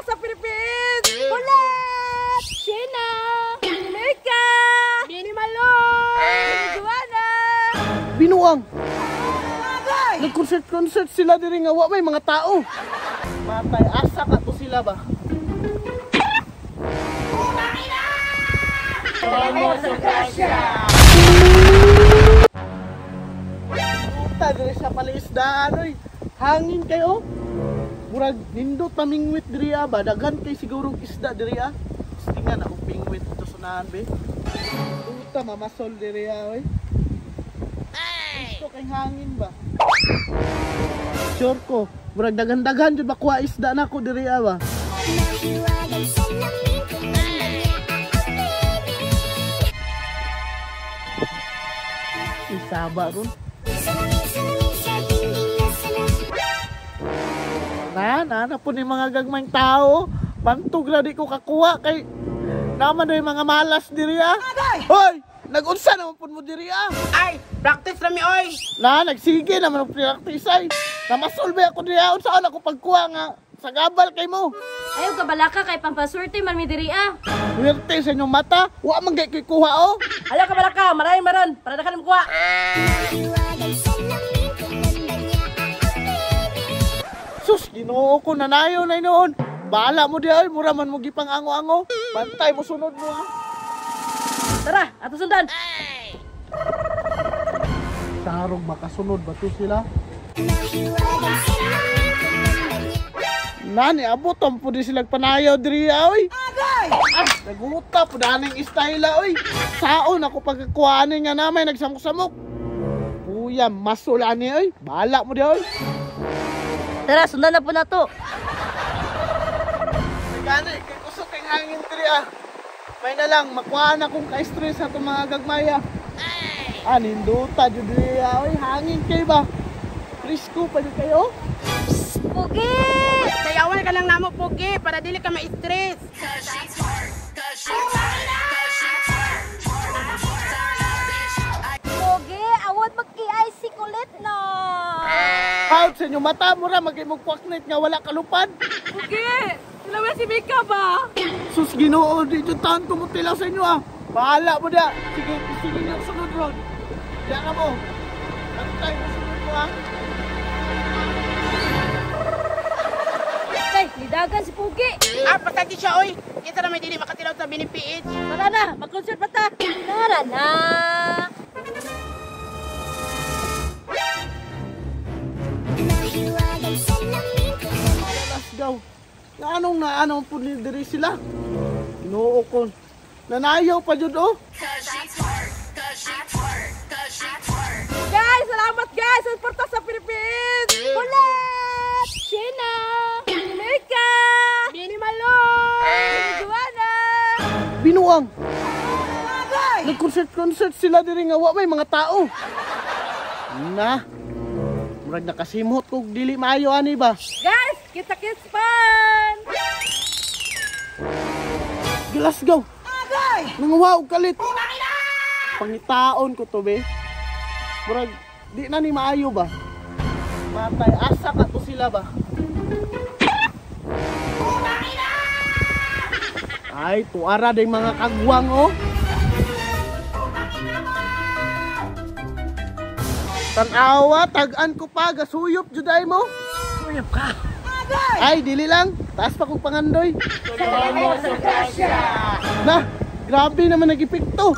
sa Philippines! Ulit! Sheena! Mika! Bini Malong! Bini Joanna! Binuang! Nag-concert sila diri nga wa may mga tao. Matay, asa ka to sila ba? Puta diri sa palisdaan oy. Hangin kayo. Murag nindot pamingwit diri ba? Daghan kay sigurong isda diri ah. Tingan ako pingwit to sunahan be. Puta mamasol diri oy. Gusto kay hangin ba? Sure ko, murag dagan-dagan jud makuha isda nako diri ba. Isaba ron. Na po ni mga gagmang tao. Bantog na di ko kakuha kay naman na yung mga malas diri ah. Hoy! Nag-unsa naman po mo diri ah. Ay, practice rami oy. Nagsige naman ang practice ay. Namasolve ako diri ah. Saan ako pagkuha nga sa gabal kay mo. Ayaw ka balaka kay pampasurte man mi diri ah. Werte sa inyong mata. Wa man kay kuha oh. Ayaw ka balaka, maraming maron para na ka nang kuha. Sus, Ginoo ko nanayo na noon. Bahala mo di ay, mura man mo gipang ango-ango. Bantay mo sunod mo ha. Tara, ato sundan. Sarong makasunod ba to sila? Nani, abutom po di silang panayaw diri oy. Ah, naguta po daning style oy. Saon ako pagkakuhanin nga namay nagsamok-samok. Puya, masulani oy. Bahala mo di oy. Tara, sundan na po na to. Gani, kay kusok kay hangin diri ah. May na lang, makuha na kong ka-stress sa itong mga gagmaya. Ninduta, Judria. Oy, hangin kayo ba? Frisco pa dyan kayo? Pugi! Sayawan ka lang namo Pugi para dili ka ma-stress. Pugi, awad mag-i-IC kulit na. Out sa inyo mata mo ra, mag-imog-kwaknit nga wala kalupad. Pugi! Sila ba si Mika ba? Sus, Ginoo, di dyan tahan tumutila sa inyo ah. Bahala mo da. Sige niyo sunod ron. Diyan ka mo. Bantay mo sunod mo ah. Ay, nidagan si Pugi. Patagi siya oy. Kita na may dili makatilaw sa binipiit. Tara na, mag-concert pa ta. Tara na. Let's go. Anong po diri sila? Ginoo ko. Nanayaw pa jud oh. Guys, salamat guys. Suporta sa Philippines. Ulit! Sheena! Mika! Bini Malong! Bini Joanna! Binuang! Nag-concert sila diri nga wa may mga tao. Na. Murag nakasimot kog dili maayo ani ba? Guys, kita-kits fun! Let's go. Nanguha og kalit. Pangitaon ko to be. Murag di na ni maayo ba? Matay, asa ka to sila ba? Ay, tuara day mga kagwang oh. Tanawa, tag-an ko pa, gasuyop juday mo. Suyop ka. Ay, dili lang. Taas pa kong pangandoy. Na, grabe naman nag-epekto.